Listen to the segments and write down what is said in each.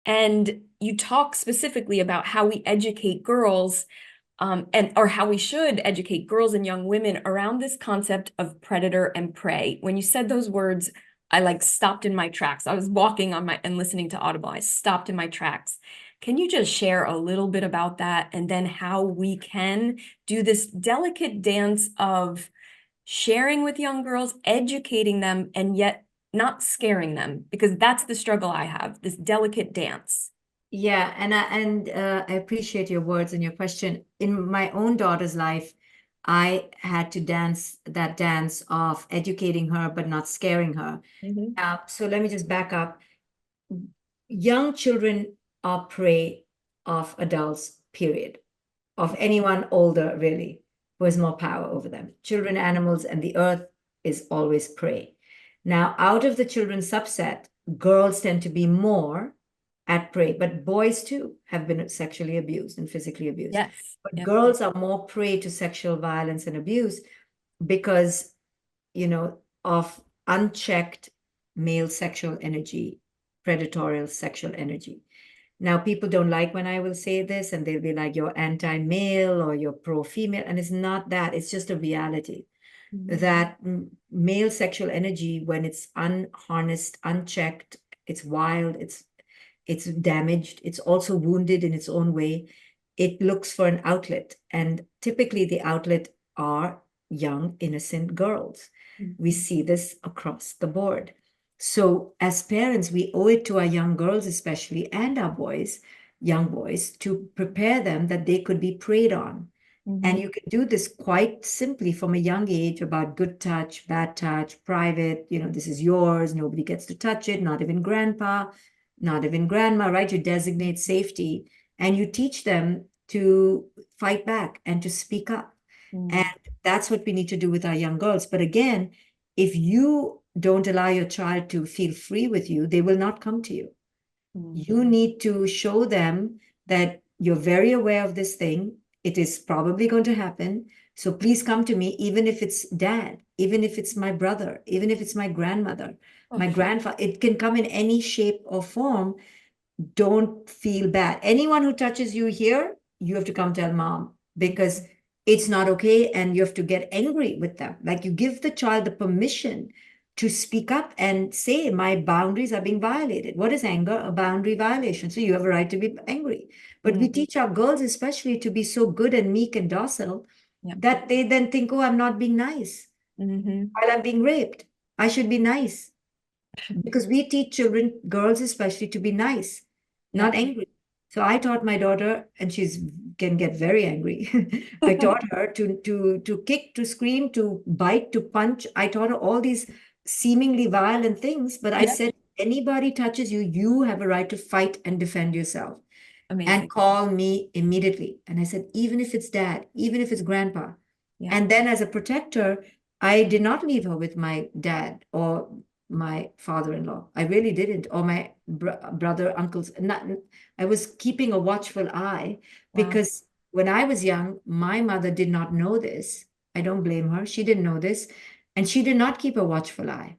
And you talk specifically about how we educate girls, or how we should educate girls and young women around this concept of predator and prey. When you said those words, I like stopped in my tracks. I was walking on my and listening to Audible. I stopped in my tracks. Can you just share a little bit about that, and then how we can do this delicate dance of sharing with young girls, educating them, and yet not scaring them? Because that's the struggle I have, this delicate dance. Yeah, and I appreciate your words and your question. In my own daughter's life, I had to dance that dance of educating her but not scaring her. Mhm. So let me just back up. Young children are prey of adults, period, of anyone older, really, who has more power over them. Children, animals, and the earth is always prey. Now, out of the children subset, girls tend to be more at prey, but boys too have been sexually abused and physically abused. Yes. But Yep. girls are more prey to sexual violence and abuse because, of unchecked male sexual energy, predatory sexual energy. Now, people don't like when I will say this, and they'll be like, you're anti-male or you're pro-female. And it's not that, it's just a reality Mhm. that male sexual energy, when it's unharnessed, unchecked, it's wild, it's damaged, it's also wounded in its own way. It looks for an outlet. And typically the outlet are young, innocent girls. We Mhm. see this across the board. So as parents, we owe it to our young girls, especially, and our boys, young boys, to prepare them that they could be preyed on. And Mhm. you can do this quite simply from a young age about good touch, bad touch, private, this is yours, nobody gets to touch it, not even grandpa, not even grandma, right? You designate safety and you teach them to fight back and to speak up. And Mhm. that's what we need to do with our young girls. But again, if you don't allow your child to feel free with you, they will not come to you. Mhm. You need to show them that you're very aware of this thing. It is probably going to happen. So please come to me, even if it's dad, even if it's my brother, even if it's my grandmother, Oh, my grandfather. It can come in any shape or form. Don't feel bad. Anyone who touches you here, you have to come tell mom because it's not okay. And you have to get angry with them. Like you give the child the permission to speak up and say, my boundaries are being violated. What is anger? A boundary violation. So you have a right to be angry. But we mhm. teach our girls, especially, to be so good and meek and docile Yep. that they then think, oh, I'm not being nice. Mhm. While I'm being raped, I should be nice because we teach children, girls especially, to be nice, not Yep. angry. So I taught my daughter, and she's can get very angry. I taught her to kick, to scream, to bite, to punch. I taught her all these seemingly violent things, but I Yep. said, anybody touches you, you have a right to fight and defend yourself and Amazing. call me immediately. And I said, even if it's dad, even if it's grandpa. Yep. And then as a protector, I did not leave her with my dad or my father-in-law. I really didn't, or my brother, uncles. Not, I was keeping a watchful eye Wow. because when I was young, my mother did not know this. I don't blame her. She didn't know this. And she did not keep a watchful eye.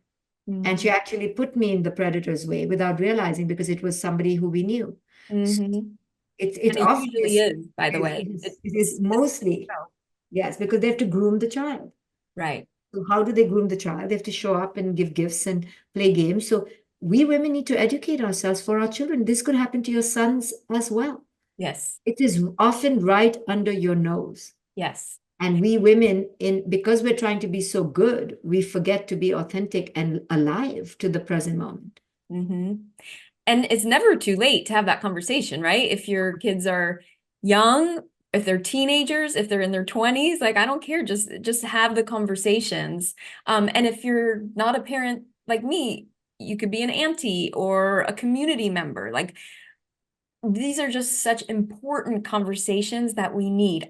And she Mhm. actually put me in the predator's way without realizing because it was somebody who we knew. Mhm. It's And it usually obvious. is, by the way. It is mostly, So. yes, because they have to groom the child. Right. So how do they groom the child? They have to show up and give gifts and play games. So we women need to educate ourselves for our children. This could happen to your sons as well. Yes. It is often right under your nose. Yes. And we women, in because we're trying to be so good, we forget to be authentic and alive to the present moment. Mhm. And it's never too late to have that conversation, right? If your kids are young, if they're teenagers, if they're in their 20s, like I don't care, just have the conversations. And if you're not a parent like me, you could be an auntie or a community member. Like these are just such important conversations that we need.